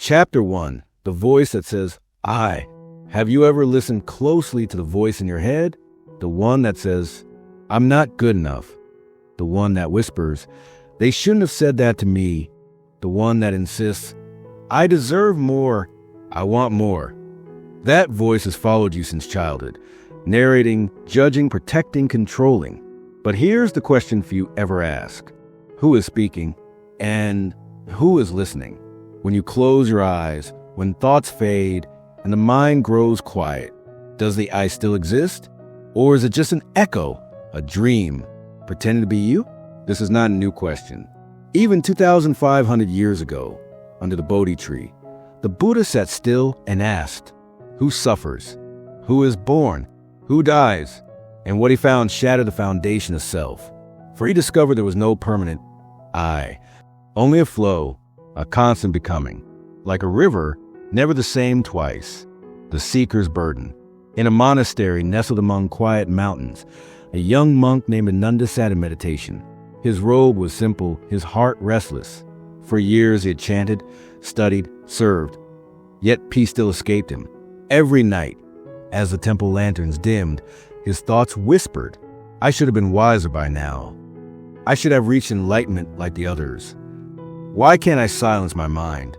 Chapter 1, the voice that says, I. Have you ever listened closely to the voice in your head? The one that says, I'm not good enough. The one that whispers, they shouldn't have said that to me. The one that insists, I deserve more. I want more. That voice has followed you since childhood, narrating, judging, protecting, controlling. But here's the question few ever ask. Who is speaking? And who is listening? When you close your eyes, when thoughts fade, and the mind grows quiet, does the I still exist? Or is it just an echo, a dream, pretending to be you? This is not a new question. Even 2,500 years ago, under the Bodhi tree, the Buddha sat still and asked, who suffers? Who is born? Who dies? And what he found shattered the foundation of self. For he discovered there was no permanent I, only a flow, a constant becoming. Like a river, never the same twice. The seeker's burden. In a monastery nestled among quiet mountains, a young monk named Ananda sat in meditation. His robe was simple, his heart restless. For years he had chanted, studied, served. Yet peace still escaped him. Every night, as the temple lanterns dimmed, his thoughts whispered, I should have been wiser by now. I should have reached enlightenment like the others. Why can't I silence my mind?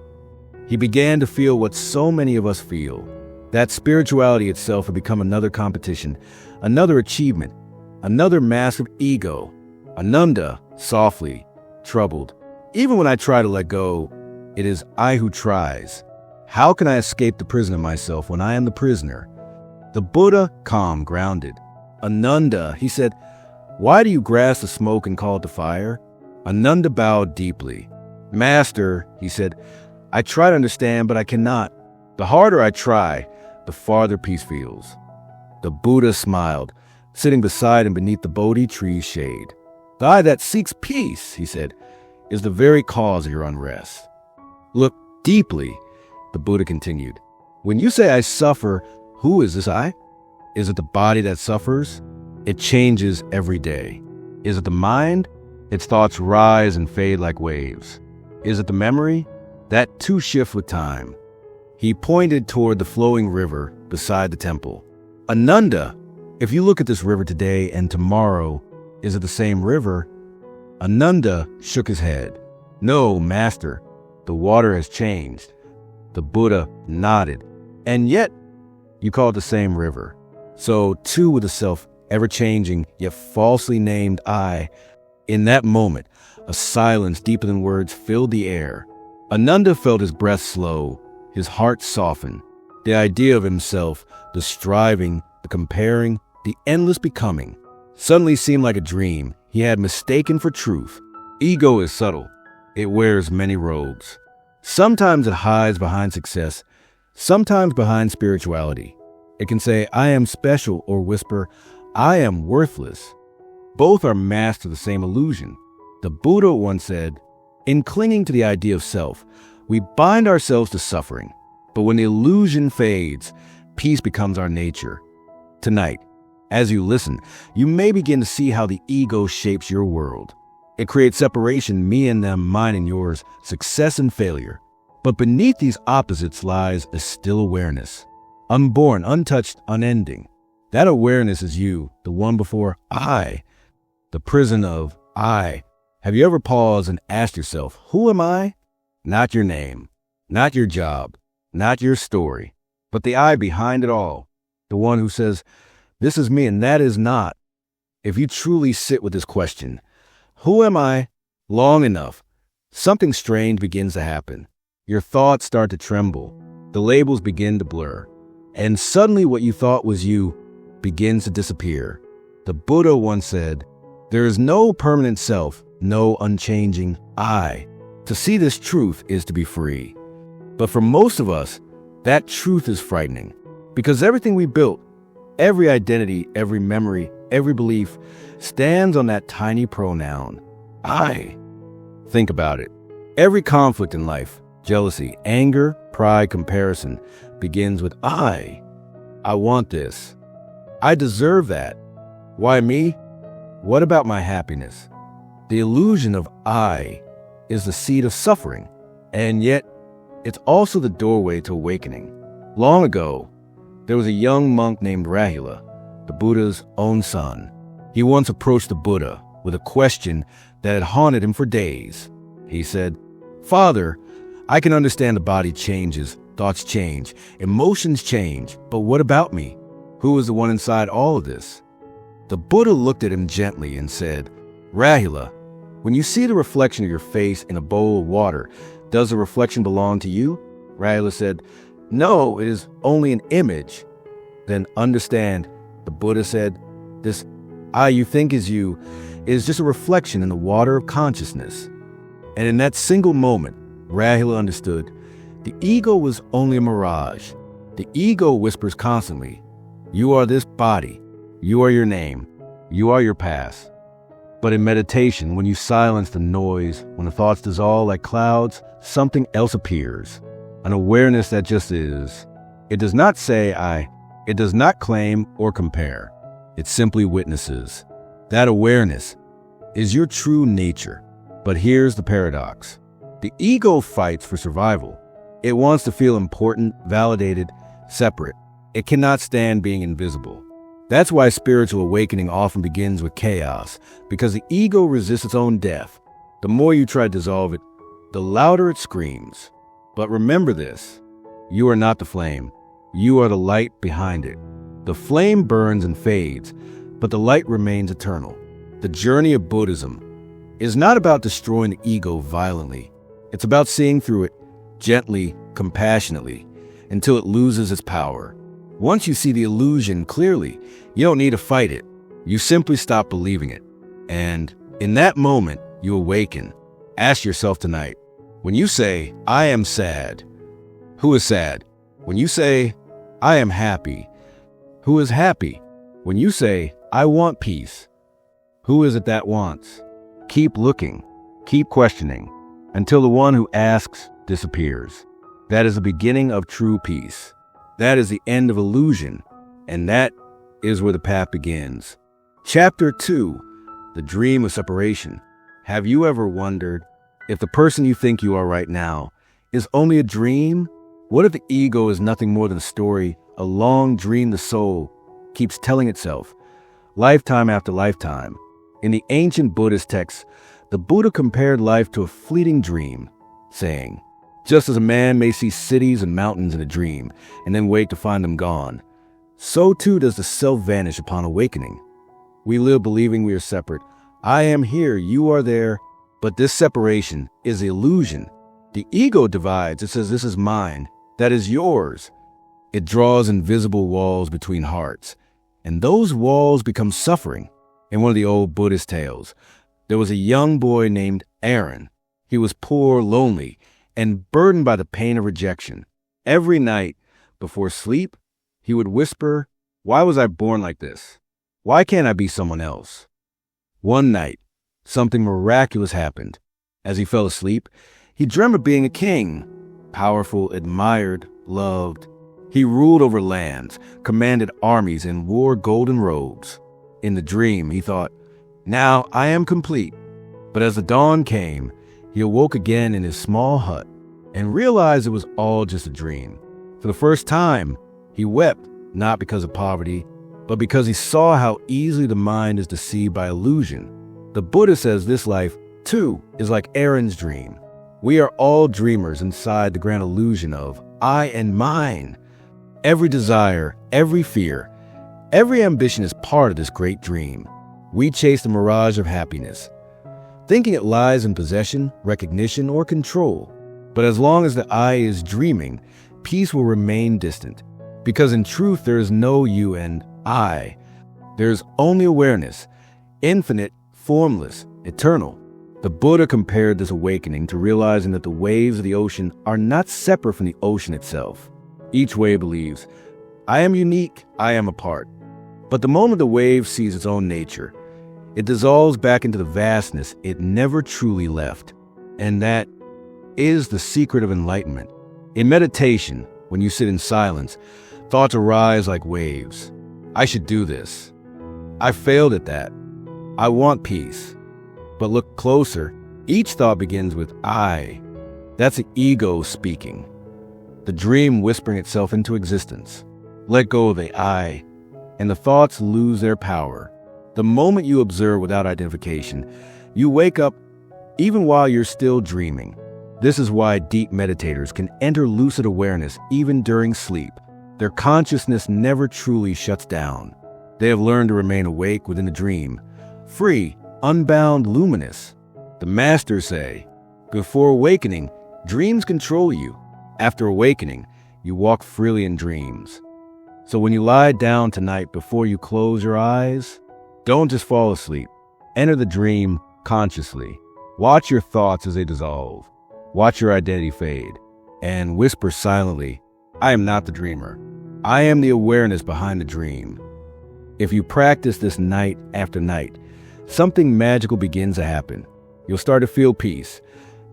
He began to feel what so many of us feel, that spirituality itself had become another competition, another achievement, another massive ego. Ananda, softly, troubled. Even when I try to let go, it is I who tries. How can I escape the prison of myself when I am the prisoner? The Buddha, calm, grounded. Ananda, he said, why do you grasp the smoke and call it the fire? Ananda bowed deeply. Master, he said, I try to understand, but I cannot. The harder I try, the farther peace feels. The Buddha smiled, sitting beside him beneath the Bodhi tree's shade. The I that seeks peace, he said, is the very cause of your unrest. Look deeply, the Buddha continued. When you say I suffer, who is this I? Is it the body that suffers? It changes every day. Is it the mind? Its thoughts rise and fade like waves. Is it the memory? That too shifts with time. He pointed toward the flowing river beside the temple. Ananda, if you look at this river today and tomorrow, is it the same river? Ananda shook his head. No, master, the water has changed. The Buddha nodded. And yet, you call it the same river. So too with the self ever-changing, yet falsely named I. In that moment, a silence deeper than words filled the air. Ananda felt his breath slow, his heart soften. The idea of himself, the striving, the comparing, the endless becoming, suddenly seemed like a dream he had mistaken for truth. Ego is subtle. It wears many robes. Sometimes it hides behind success, sometimes behind spirituality. It can say, I am special, or whisper, I am worthless. Both are masked to the same illusion. The Buddha once said, in clinging to the idea of self, we bind ourselves to suffering. But when the illusion fades, peace becomes our nature. Tonight, as you listen, you may begin to see how the ego shapes your world. It creates separation, me and them, mine and yours, success and failure. But beneath these opposites lies a still awareness. Unborn, untouched, unending. That awareness is you, the one before I, the prison of I. Have you ever paused and asked yourself, who am I? Not your name, not your job, not your story, but the I behind it all. The one who says, this is me and that is not. If you truly sit with this question, who am I? Long enough, something strange begins to happen. Your thoughts start to tremble. The labels begin to blur. And suddenly what you thought was you begins to disappear. The Buddha once said, there is no permanent self, no unchanging I. To see this truth is to be free. But for most of us, that truth is frightening. Because everything we built, every identity, every memory, every belief, stands on that tiny pronoun, I. Think about it. Every conflict in life, jealousy, anger, pride, comparison, begins with I. I want this. I deserve that. Why me? What about my happiness? The illusion of I is the seed of suffering. And yet, it's also the doorway to awakening. Long ago, there was a young monk named Rahula, the Buddha's own son. He once approached the Buddha with a question that had haunted him for days. He said, "Father, I can understand the body changes, thoughts change, emotions change, but what about me? Who is the one inside all of this?" The Buddha looked at him gently and said, "Rahula, when you see the reflection of your face in a bowl of water, does the reflection belong to you?" Rahula said, "No, it is only an image." "Then understand," the Buddha said, "this I you think is you is just a reflection in the water of consciousness." And in that single moment, Rahula understood the ego was only a mirage. The ego whispers constantly, "You are this body. You are your name. You are your past." But in meditation, when you silence the noise, when the thoughts dissolve like clouds, something else appears. An awareness that just is. It does not say I. It does not claim or compare. It simply witnesses. That awareness is your true nature. But here's the paradox. The ego fights for survival. It wants to feel important, validated, separate. It cannot stand being invisible. That's why spiritual awakening often begins with chaos, because the ego resists its own death. The more you try to dissolve it, the louder it screams. But remember this, you are not the flame. You are the light behind it. The flame burns and fades, but the light remains eternal. The journey of Buddhism is not about destroying the ego violently. It's about seeing through it gently, compassionately, until it loses its power. Once you see the illusion clearly, you don't need to fight it. You simply stop believing it. And in that moment, you awaken. Ask yourself tonight, when you say, "I am sad," who is sad? When you say, "I am happy," who is happy? When you say, "I want peace," who is it that wants? Keep looking, keep questioning, until the one who asks disappears. That is the beginning of true peace. That is the end of illusion, and that is where the path begins. Chapter 2, The Dream of Separation. Have you ever wondered if the person you think you are right now is only a dream? What if the ego is nothing more than a story, a long dream the soul keeps telling itself, lifetime after lifetime? In the ancient Buddhist texts, the Buddha compared life to a fleeting dream, saying, "Just as a man may see cities and mountains in a dream, and then wake to find them gone, so too does the self vanish upon awakening." We live believing we are separate. I am here, you are there, but this separation is the illusion. The ego divides. It says, "This is mine, that is yours." It draws invisible walls between hearts, and those walls become suffering. In one of the old Buddhist tales, there was a young boy named Aaron. He was poor, lonely, and burdened by the pain of rejection. Every night, before sleep, he would whisper, "Why was I born like this? Why can't I be someone else?" One night, something miraculous happened. As he fell asleep, he dreamed of being a king, powerful, admired, loved. He ruled over lands, commanded armies, and wore golden robes. In the dream, he thought, "Now I am complete." But as the dawn came, he awoke again in his small hut and realized it was all just a dream. For the first time, he wept, not because of poverty, but because he saw how easily the mind is deceived by illusion. The Buddha says this life, too, is like Aaron's dream. We are all dreamers inside the grand illusion of I and mine. Every desire, every fear, every ambition is part of this great dream. We chase the mirage of happiness, thinking it lies in possession, recognition, or control. But as long as the I is dreaming, peace will remain distant. Because in truth, there is no you and I. There is only awareness, infinite, formless, eternal. The Buddha compared this awakening to realizing that the waves of the ocean are not separate from the ocean itself. Each wave believes, I am unique, I am a part. But the moment the wave sees its own nature, it dissolves back into the vastness it never truly left. And that is the secret of enlightenment. In meditation, when you sit in silence, thoughts arise like waves. I should do this. I failed at that. I want peace. But look closer. Each thought begins with I. That's the ego speaking. the dream whispering itself into existence. Let go of the I, and the thoughts lose their power. The moment you observe without identification, you wake up even while you're still dreaming. This is why deep meditators can enter lucid awareness even during sleep. Their consciousness never truly shuts down. They have learned to remain awake within the dream, free, unbound, luminous. The masters say, before awakening, dreams control you. After awakening, you walk freely in dreams. So when you lie down tonight before you close your eyes, don't just fall asleep. Enter the dream consciously. Watch your thoughts as they dissolve. Watch your identity fade. And whisper silently, I am not the dreamer. I am the awareness behind the dream. If you practice this night after night, something magical begins to happen. You'll start to feel peace,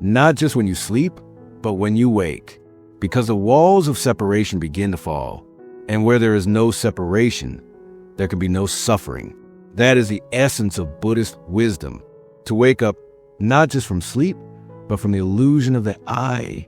not just when you sleep, but when you wake, because the walls of separation begin to fall. And where there is no separation, there can be no suffering. That is the essence of Buddhist wisdom, to wake up not just from sleep, but from the illusion of the I.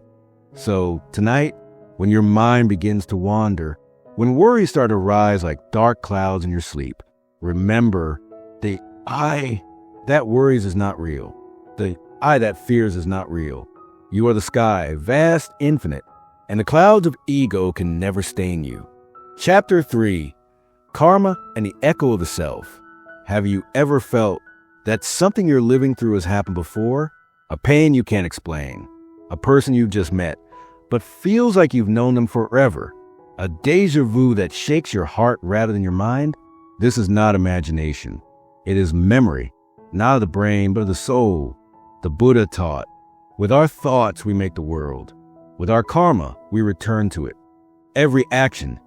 So tonight, when your mind begins to wander, when worries start to rise like dark clouds in your sleep, remember the I that worries is not real. The I that fears is not real. You are the sky, vast, infinite, and the clouds of ego can never stain you. Chapter 3, Karma and the Echo of the Self. Have you ever felt that something you're living through has happened before? A pain you can't explain. A person you've just met, but feels like you've known them forever. A deja vu that shakes your heart rather than your mind? This is not imagination. It is memory, not of the brain, but of the soul. The Buddha taught, with our thoughts we make the world. With our karma, we return to it. Every action,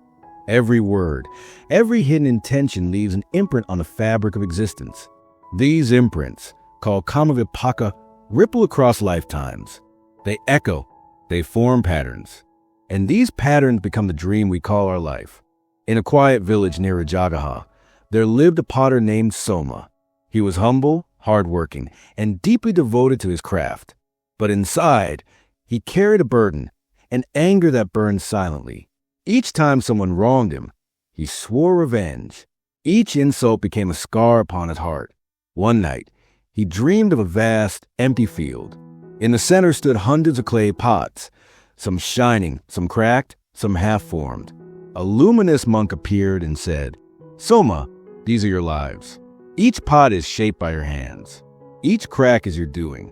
every word, every hidden intention leaves an imprint on the fabric of existence. These imprints, called kamavipaka, ripple across lifetimes. They echo, they form patterns. And these patterns become the dream we call our life. In a quiet village near Rajagaha, there lived a potter named Soma. He was humble, hardworking, and deeply devoted to his craft. But inside, he carried a burden, an anger that burned silently. Each time someone wronged him, he swore revenge. Each insult became a scar upon his heart. One night, he dreamed of a vast, empty field. In the center stood hundreds of clay pots, some shining, some cracked, some half-formed. A luminous monk appeared and said, Soma, these are your lives. Each pot is shaped by your hands. Each crack is your doing.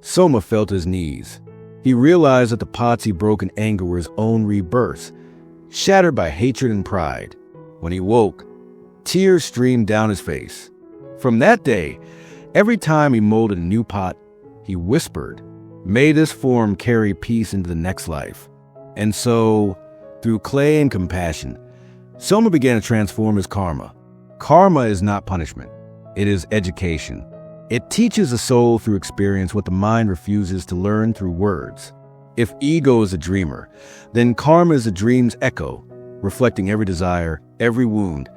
Soma fell to his knees. He realized that the pots he broke in anger were his own rebirths, shattered by hatred and pride. When he woke, tears streamed down his face. From that day, every time he molded a new pot, he whispered, May this form carry peace into the next life. And so, through clay and compassion, Soma began to transform his karma. Karma is not punishment. It is education. It teaches the soul through experience what the mind refuses to learn through words. If ego is a dreamer, then karma is a dream's echo, reflecting every desire, every wound,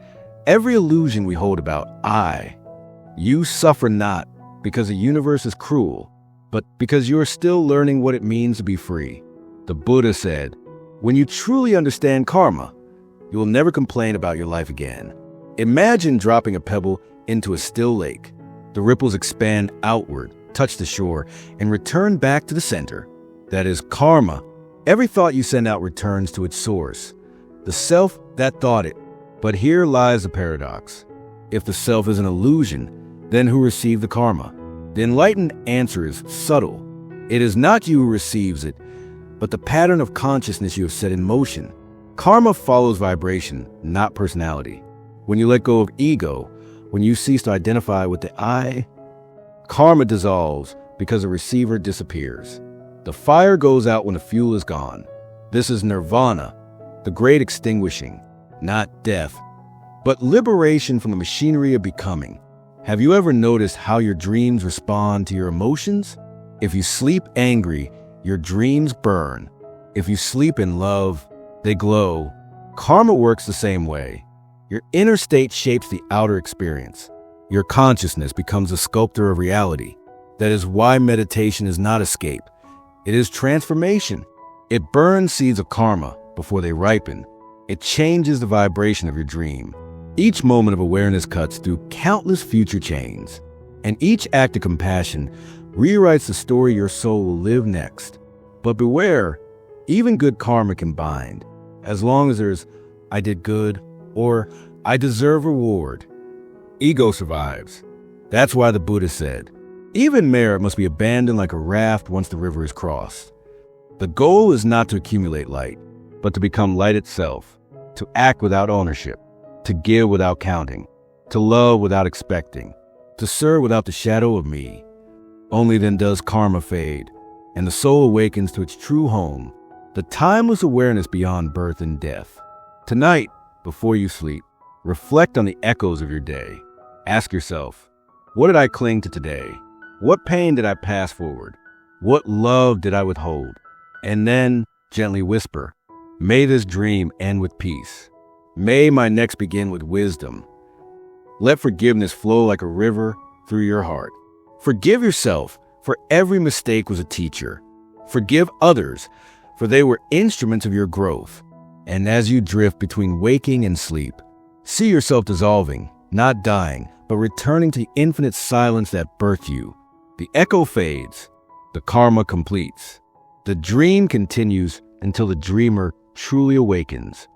every illusion we hold about I. You suffer not because the universe is cruel, but because you are still learning what it means to be free. The Buddha said, when you truly understand karma, you will never complain about your life again. Imagine dropping a pebble into a still lake. The ripples expand outward, touch the shore, and return back to the center. That is karma. Every thought you send out returns to its source, the self that thought it. But here lies the paradox. If the self is an illusion, then who received the karma? The enlightened answer is subtle. It is not you who receives it, but the pattern of consciousness you have set in motion. Karma follows vibration, not personality. When you let go of ego, when you cease to identify with the I, karma dissolves because the receiver disappears. The fire goes out when the fuel is gone. This is nirvana, the great extinguishing, not death, but liberation from the machinery of becoming. Have you ever noticed how your dreams respond to your emotions? If you sleep angry, your dreams burn. If you sleep in love, they glow. Karma works the same way. Your inner state shapes the outer experience. Your consciousness becomes a sculptor of reality. That is why meditation is not escape. It is transformation. It burns seeds of karma before they ripen. It changes the vibration of your dream. Each moment of awareness cuts through countless future chains, and each act of compassion rewrites the story your soul will live next. But beware, even good karma can bind. As long as there's "I did good" or "I deserve reward," ego survives. That's why the Buddha said, even merit must be abandoned like a raft once the river is crossed. The goal is not to accumulate light, but to become light itself, to act without ownership, to give without counting, to love without expecting, to serve without the shadow of me. Only then does karma fade, and the soul awakens to its true home, the timeless awareness beyond birth and death. Tonight, before you sleep, reflect on the echoes of your day. Ask yourself, what did I cling to today? What pain did I pass forward? What love did I withhold? And then gently whisper, may this dream end with peace. May my next begin with wisdom. Let forgiveness flow like a river through your heart. Forgive yourself, for every mistake was a teacher. Forgive others, for they were instruments of your growth. And as you drift between waking and sleep, see yourself dissolving, not dying, but returning to the infinite silence that birthed you. The echo fades, the karma completes. The dream continues until the dreamer truly awakens.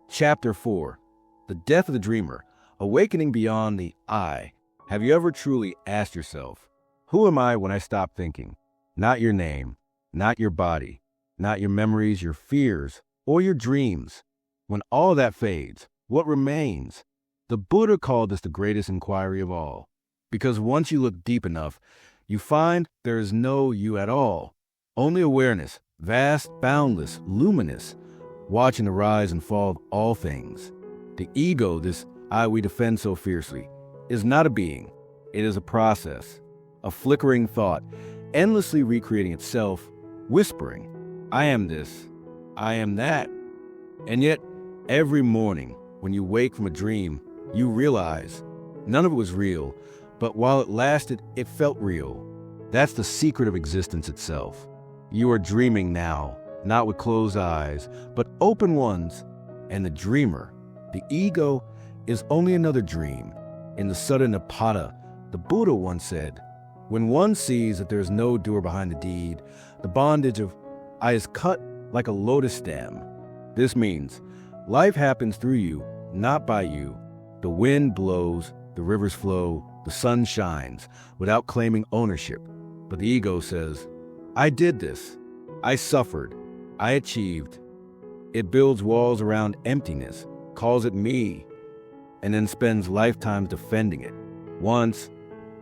Chapter 4. The Death of the Dreamer, Awakening Beyond the I. Have you ever truly asked yourself, who am I when I stop thinking? Not your name, not your body, not your memories, your fears, or your dreams. When all that fades, what remains? The Buddha called this the greatest inquiry of all, because once you look deep enough, you find there is no you at all. Only awareness, vast, boundless, luminous, watching the rise and fall of all things. The ego, this I we defend so fiercely, is not a being. It is a process, a flickering thought, endlessly recreating itself, whispering, I am this, I am that. And yet, every morning, when you wake from a dream, you realize none of it was real, but while it lasted, it felt real. That's the secret of existence itself. You are dreaming now, not with closed eyes, but open ones. And the dreamer, the ego, is only another dream. In the Sutta Nipata, the Buddha once said, when one sees that there is no doer behind the deed, the bondage of I is cut like a lotus stem. This means life happens through you, not by you. The wind blows, the rivers flow, the sun shines, without claiming ownership. But the ego says, I did this. I suffered. I achieved. It builds walls around emptiness, calls it me, and then spends lifetimes defending it. Once,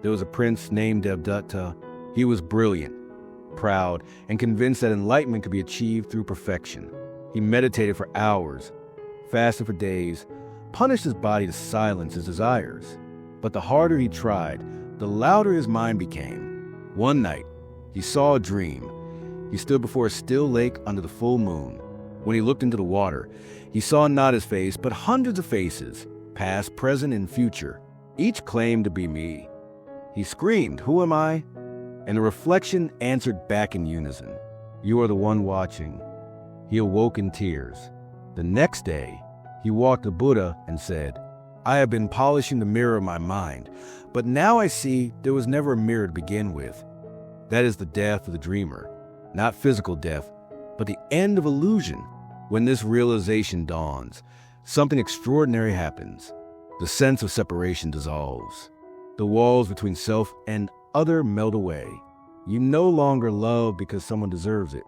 there was a prince named Devdatta. He was brilliant, proud, and convinced that enlightenment could be achieved through perfection. He meditated for hours, fasted for days, punished his body to silence his desires. But the harder he tried, the louder his mind became. One night, he saw a dream. He stood before a still lake under the full moon. When he looked into the water, he saw not his face, but hundreds of faces, past, present, and future. Each claimed to be me. He screamed, who am I? And the reflection answered back in unison, you are the one watching. He awoke in tears. The next day, he walked to Buddha and said, I have been polishing the mirror of my mind, but now I see there was never a mirror to begin with. That is the death of the dreamer. Not physical death, but the end of illusion. When this realization dawns, something extraordinary happens. The sense of separation dissolves. The walls between self and other melt away. You no longer love because someone deserves it.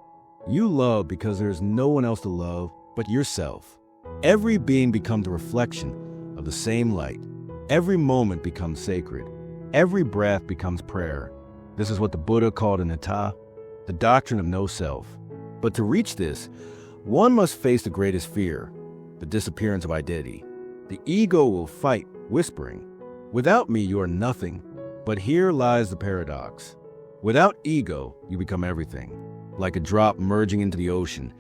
You love because there is no one else to love but yourself. Every being becomes a reflection of the same light. Every moment becomes sacred. Every breath becomes prayer. This is what the Buddha called anatta, the doctrine of no self. But to reach this, one must face the greatest fear, the disappearance of identity. The ego will fight, whispering, without me you are nothing. But here lies the paradox. Without ego, you become everything. Like a drop merging into the ocean,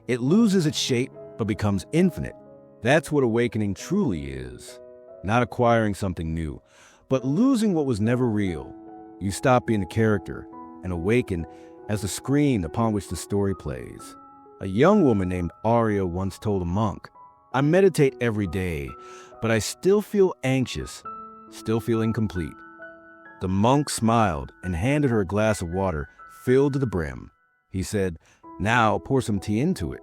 it loses its shape but becomes infinite. That's what awakening truly is. Not acquiring something new, but losing what was never real. You stop being a character and awaken as the screen upon which the story plays. A young woman named Arya once told a monk, "I meditate every day, but I still feel anxious, still feel incomplete." The monk smiled and handed her a glass of water filled to the brim. He said, "Now pour some tea into it."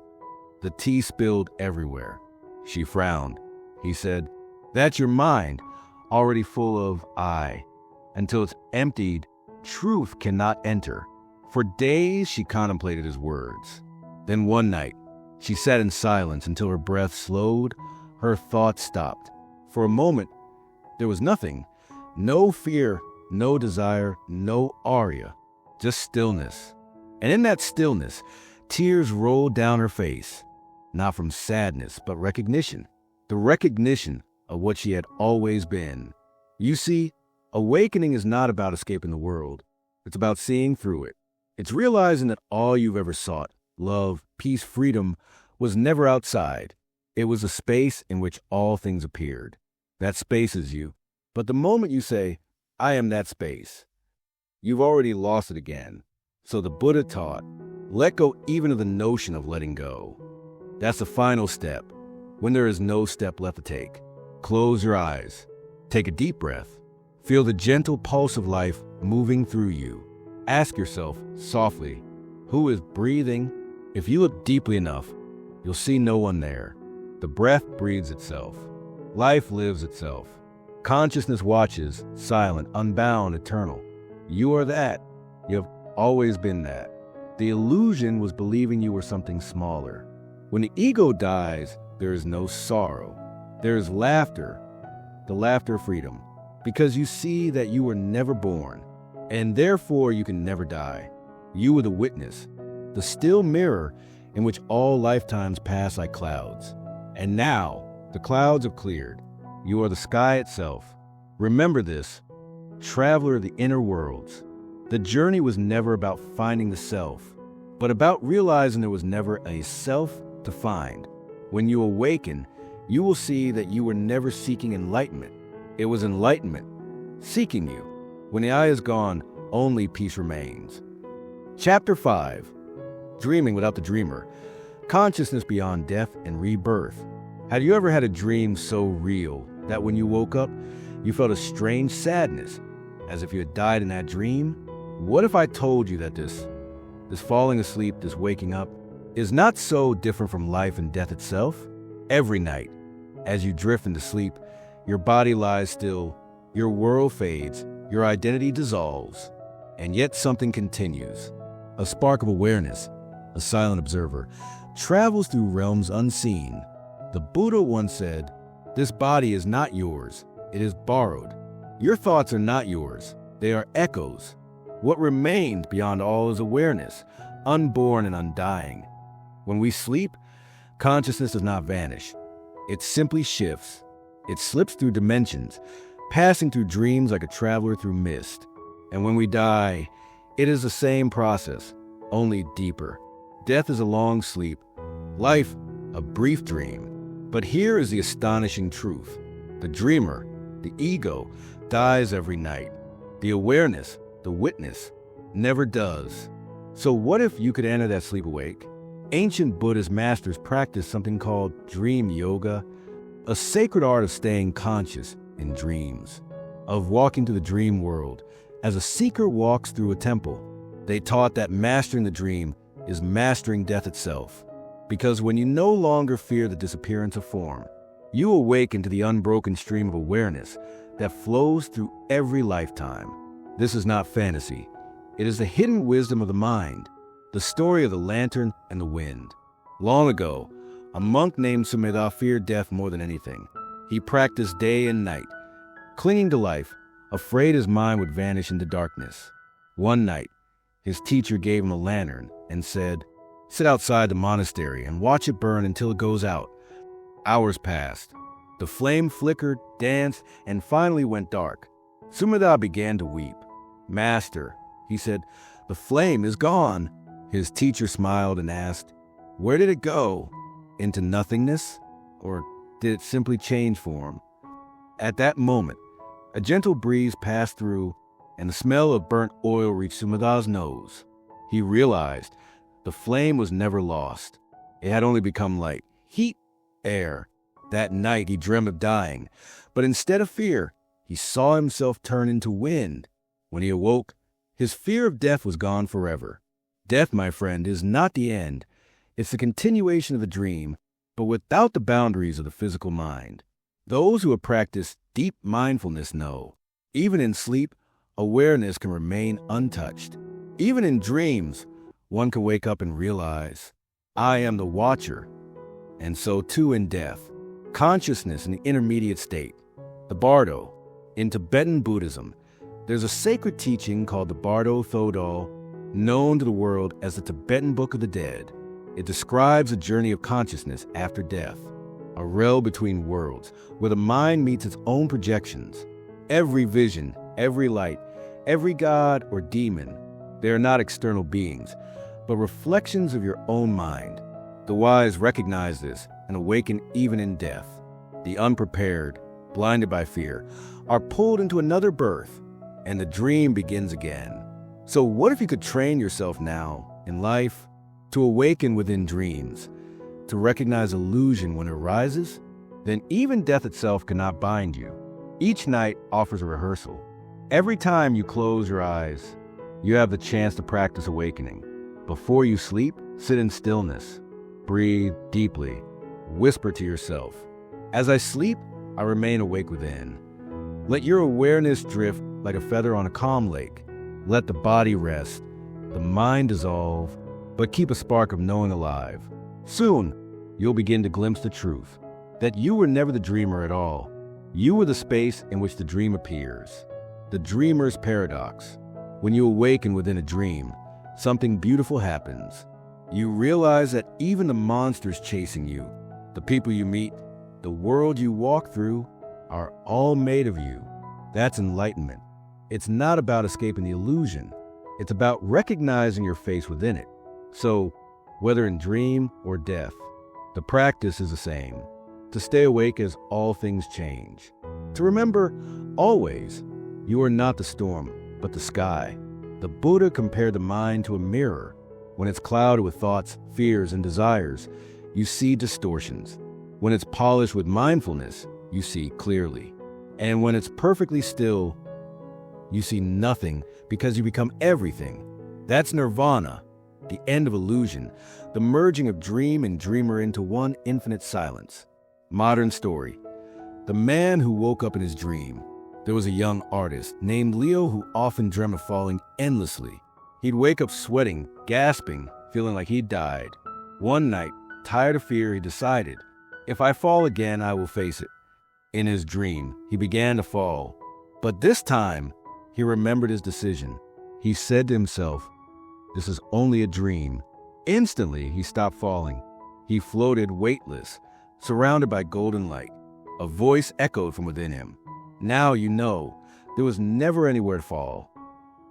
The tea spilled everywhere. She frowned. He said, "That's your mind, already full of I. Until it's emptied, truth cannot enter." For days she contemplated his words. Then one night, she sat in silence until her breath slowed, her thoughts stopped. For a moment, there was nothing. No fear, no desire, no Arya, just stillness. And in that stillness, tears rolled down her face, not from sadness, but recognition. The recognition of what she had always been. You see, awakening is not about escaping the world. It's about seeing through it. It's realizing that all you've ever sought, love, peace, freedom, was never outside. It was a space in which all things appeared. That space is you. But the moment you say, "I am that space," you've already lost it again. So the Buddha taught, let go even of the notion of letting go. That's the final step. When there is no step left to take, close your eyes. Take a deep breath. Feel the gentle pulse of life moving through you. Ask yourself softly, who is breathing? If you look deeply enough, you'll see no one there. The breath breathes itself. Life lives itself. Consciousness watches, silent, unbound, eternal. You are that. You have always been that. The illusion was believing you were something smaller. When the ego dies, there is no sorrow. There is laughter, the laughter of freedom, because you see that you were never born, and therefore you can never die. You were the witness, the still mirror in which all lifetimes pass like clouds. And now, the clouds have cleared. You are the sky itself. Remember this, traveler of the inner worlds. The journey was never about finding the self, but about realizing there was never a self to find. When you awaken, you will see that you were never seeking enlightenment. It was enlightenment seeking you. When the eye is gone, only peace remains. Chapter 5. Dreaming without the dreamer. Consciousness beyond death and rebirth. Have you ever had a dream so real that when you woke up, you felt a strange sadness, as if you had died in that dream? What if I told you that this falling asleep, this waking up, is not so different from life and death itself? Every night, as you drift into sleep, your body lies still, your world fades, your identity dissolves, and yet something continues. A spark of awareness, a silent observer, travels through realms unseen. The Buddha once said, "This body is not yours, it is borrowed." Your thoughts are not yours, they are echoes. What remained beyond all is awareness, unborn and undying. When we sleep, consciousness does not vanish. It simply shifts. It slips through dimensions, passing through dreams like a traveler through mist. And when we die, it is the same process, only deeper. Death is a long sleep, life a brief dream. But here is the astonishing truth. The dreamer, the ego, dies every night. The awareness, the witness, never does. So what if you could enter that sleep awake? Ancient Buddhist masters practiced something called dream yoga, a sacred art of staying conscious in dreams, of walking through the dream world as a seeker walks through a temple. They taught that mastering the dream is mastering death itself, because when you no longer fear the disappearance of form, you awaken to the unbroken stream of awareness that flows through every lifetime. This is not fantasy. It is the hidden wisdom of the mind, the story of the lantern and the wind. Long ago, a monk named Sumedha feared death more than anything. He practiced day and night, clinging to life, afraid his mind would vanish into darkness. One night, his teacher gave him a lantern and said, "Sit outside the monastery and watch it burn until it goes out." Hours passed. The flame flickered, danced, and finally went dark. Sumedha began to weep. "Master," he said, "the flame is gone." His teacher smiled and asked, "Where did it go? Into nothingness? Or did it simply change form?" At that moment, a gentle breeze passed through, and the smell of burnt oil reached Sumedha's nose. He realized the flame was never lost. It had only become like heat, air. That night he dreamed of dying, but instead of fear, he saw himself turn into wind. When he awoke, his fear of death was gone forever. Death, my friend, is not the end. It's the continuation of the dream, but without the boundaries of the physical mind. Those who have practiced deep mindfulness know, even in sleep, awareness can remain untouched. Even in dreams, one can wake up and realize, I am the watcher. And so too in death, consciousness in the intermediate state, the Bardo. In Tibetan Buddhism, there's a sacred teaching called the Bardo Thodol, known to the world as the Tibetan Book of the Dead. It describes a journey of consciousness after death, a realm between worlds, where the mind meets its own projections. Every vision, every light, every god or demon, they are not external beings, but reflections of your own mind. The wise recognize this and awaken even in death. The unprepared, blinded by fear, are pulled into another birth, and the dream begins again. So what if you could train yourself now, in life, to awaken within dreams, to recognize illusion when it arises? Then even death itself cannot bind you. Each night offers a rehearsal. Every time you close your eyes, you have the chance to practice awakening. Before you sleep, sit in stillness. Breathe deeply. Whisper to yourself, as I sleep, I remain awake within. Let your awareness drift like a feather on a calm lake. Let the body rest, the mind dissolve, but keep a spark of knowing alive. Soon, you'll begin to glimpse the truth, that you were never the dreamer at all. You were the space in which the dream appears. The dreamer's paradox. When you awaken within a dream, something beautiful happens. You realize that even the monsters chasing you, the people you meet, the world you walk through, are all made of you. That's enlightenment. It's not about escaping the illusion. It's about recognizing your face within it. So, whether in dream or death, the practice is the same. To stay awake as all things change. To remember, always, you are not the storm, but the sky. The Buddha compared the mind to a mirror. When it's clouded with thoughts, fears, and desires, you see distortions. When it's polished with mindfulness, you see clearly. And when it's perfectly still, you see nothing because you become everything. That's nirvana, the end of illusion, the merging of dream and dreamer into one infinite silence. Modern story. The man who woke up in his dream. There was a young artist named Leo who often dreamt of falling endlessly. He'd wake up sweating, gasping, feeling like he'd died. One night, tired of fear, he decided, if I fall again, I will face it. In his dream, he began to fall. But this time, he remembered his decision. He said to himself, this is only a dream. Instantly, he stopped falling. He floated weightless, surrounded by golden light. A voice echoed from within him. Now you know, there was never anywhere to fall.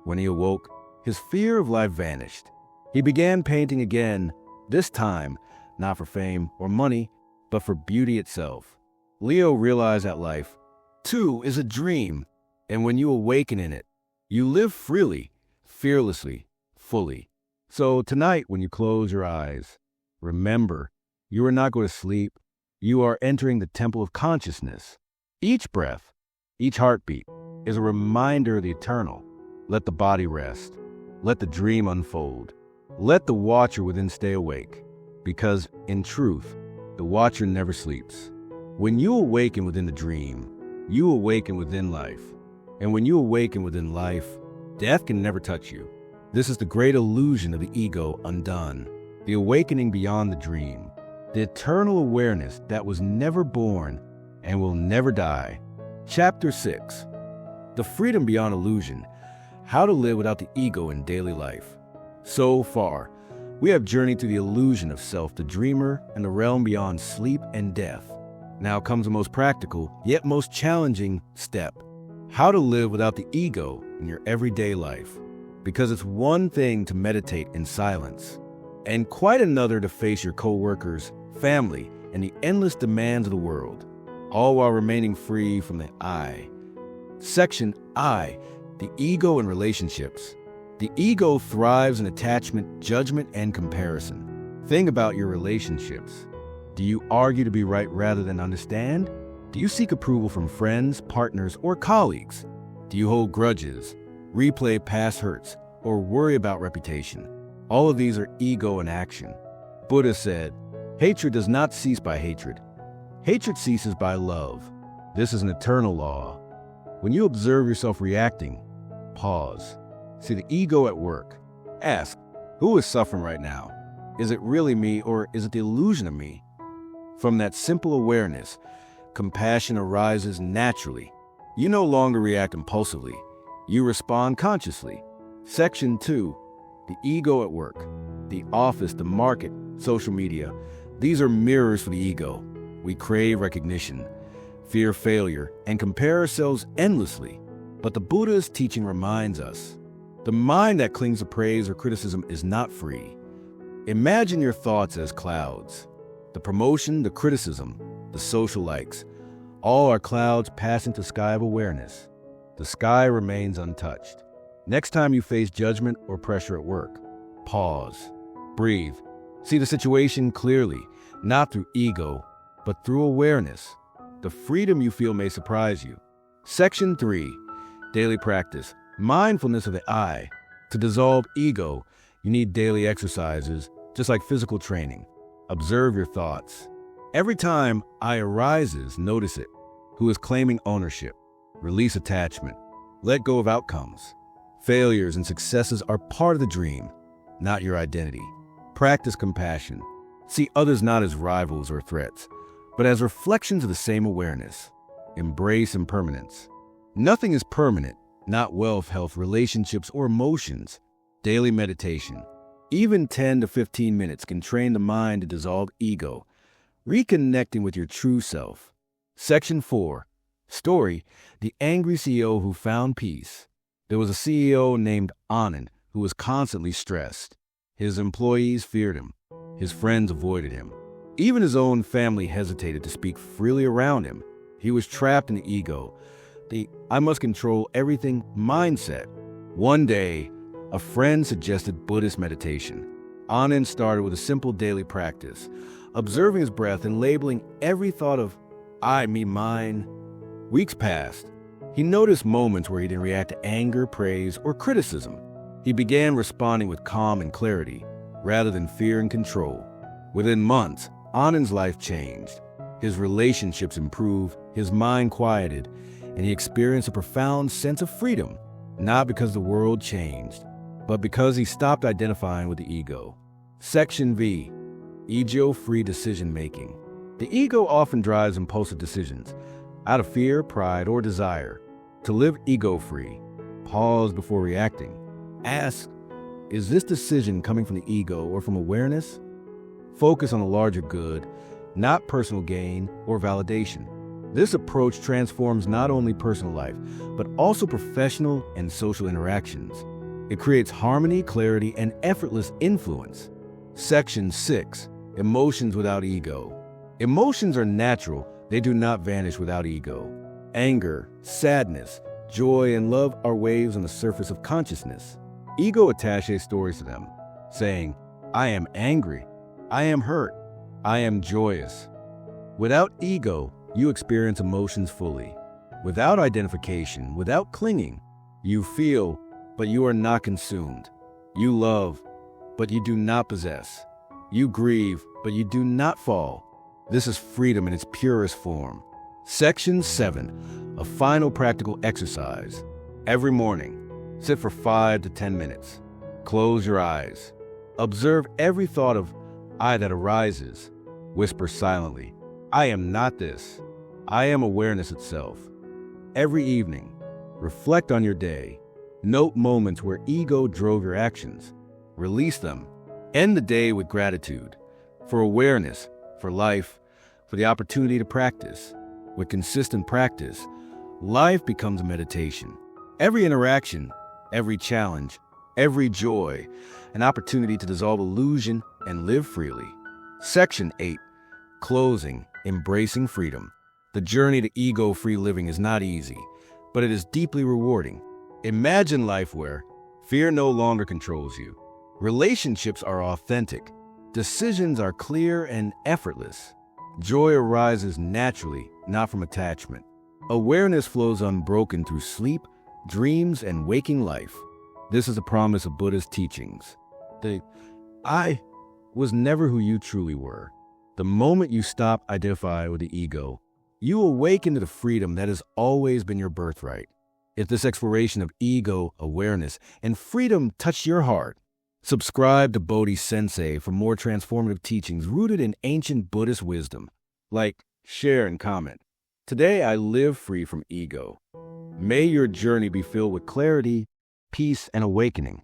When he awoke, his fear of life vanished. He began painting again, this time, not for fame or money, but for beauty itself. Leo realized that life, too, is a dream, and when you awaken in it, you live freely, fearlessly, fully. So tonight, when you close your eyes, remember, you are not going to sleep. You are entering the temple of consciousness. Each breath, each heartbeat, is a reminder of the eternal. Let the body rest. Let the dream unfold. Let the watcher within stay awake, because, in truth, the watcher never sleeps. When you awaken within the dream, you awaken within life. And when you awaken within life, death can never touch you. This is the great illusion of the ego undone, the awakening beyond the dream, the eternal awareness that was never born and will never die. Chapter 6. The freedom beyond illusion, how to live without the ego in daily life. So far, we have journeyed through the illusion of self, the dreamer, and the realm beyond sleep and death. Now comes the most practical, yet most challenging step. How to live without the ego in your everyday life. Because it's one thing to meditate in silence, and quite another to face your co-workers, family, and the endless demands of the world, all while remaining free from the I. Section I, the ego and relationships. The ego thrives in attachment, judgment, and comparison. Think about your relationships. Do you argue to be right rather than understand? Do you seek approval from friends, partners, or colleagues? Do you hold grudges, replay past hurts, or worry about reputation? All of these are ego in action. Buddha said, hatred does not cease by hatred. Hatred ceases by love. This is an eternal law. When you observe yourself reacting, pause. See the ego at work. Ask, who is suffering right now? Is it really me, or is it the illusion of me? From that simple awareness, compassion arises naturally. You no longer react impulsively. You respond consciously. Section 2. The ego at work. The office, the market, social media. These are mirrors for the ego. We crave recognition, fear failure, and compare ourselves endlessly. But the Buddha's teaching reminds us, the mind that clings to praise or criticism is not free. Imagine your thoughts as clouds. The promotion, the criticism, the social likes, all are clouds passing the sky of awareness. The sky remains untouched. Next time you face judgment or pressure at work, pause, breathe, see the situation clearly, not through ego, but through awareness. The freedom you feel may surprise you. Section 3. Daily practice. Mindfulness of the I. To dissolve ego, you need daily exercises, just like physical training. Observe your thoughts. Every time I arises, notice it. Who is claiming ownership? Release attachment. Let go of outcomes. Failures and successes are part of the dream, not your identity. Practice compassion. See others not as rivals or threats, but as reflections of the same awareness. Embrace impermanence. Nothing is permanent, not wealth, health, relationships, or emotions. Daily meditation. Even 10 to 15 minutes can train the mind to dissolve ego, reconnecting with your true self. Section 4. Story, the angry CEO who found peace. There was a CEO named Anand who was constantly stressed. His employees feared him. His friends avoided him. Even his own family hesitated to speak freely around him. He was trapped in the ego, the I must control everything mindset. One day, a friend suggested Buddhist meditation. Anand started with a simple daily practice, observing his breath and labeling every thought of I, me, mine. Weeks passed. He noticed moments where he didn't react to anger, praise, or criticism. He began responding with calm and clarity, rather than fear and control. Within months, Anand's life changed. His relationships improved, his mind quieted, and he experienced a profound sense of freedom, not because the world changed, but because he stopped identifying with the ego. Section V. Ego-free decision-making. The ego often drives impulsive decisions, out of fear, pride, or desire. To live ego-free, pause before reacting. Ask, is this decision coming from the ego or from awareness? Focus on the larger good, not personal gain or validation. This approach transforms not only personal life, but also professional and social interactions. It creates harmony, clarity, and effortless influence. Section 6. Emotions without ego. Emotions are natural. They do not vanish without ego. Anger, sadness, joy, and love are waves on the surface of consciousness. Ego attaches stories to them, saying, I am angry, I am hurt, I am joyous. Without ego, you experience emotions fully. Without identification, without clinging, you feel, but you are not consumed. You love, but you do not possess. You grieve, but you do not fall. This is freedom in its purest form. Section 7. A final practical exercise. Every morning, sit for 5 to 10 minutes. Close your eyes. Observe every thought of I that arises. Whisper silently, I am not this. I am awareness itself. Every evening, reflect on your day. Note moments where ego drove your actions. Release them. End the day with gratitude for awareness, for life, for the opportunity to practice. With consistent practice, life becomes a meditation. Every interaction, every challenge, every joy, an opportunity to dissolve illusion and live freely. Section 8. Closing, embracing freedom. The journey to ego-free living is not easy, but it is deeply rewarding. Imagine life where fear no longer controls you. Relationships are authentic. Decisions are clear and effortless. Joy arises naturally, not from attachment. Awareness flows unbroken through sleep, dreams, and waking life. This is a promise of Buddhist teachings. The I was never who you truly were. The moment you stop identifying with the ego, you awaken to the freedom that has always been your birthright. If this exploration of ego, awareness, and freedom touched your heart, subscribe to Bodhi Sensei for more transformative teachings rooted in ancient Buddhist wisdom. Like, share, and comment. Today I live free from ego. May your journey be filled with clarity, peace, and awakening.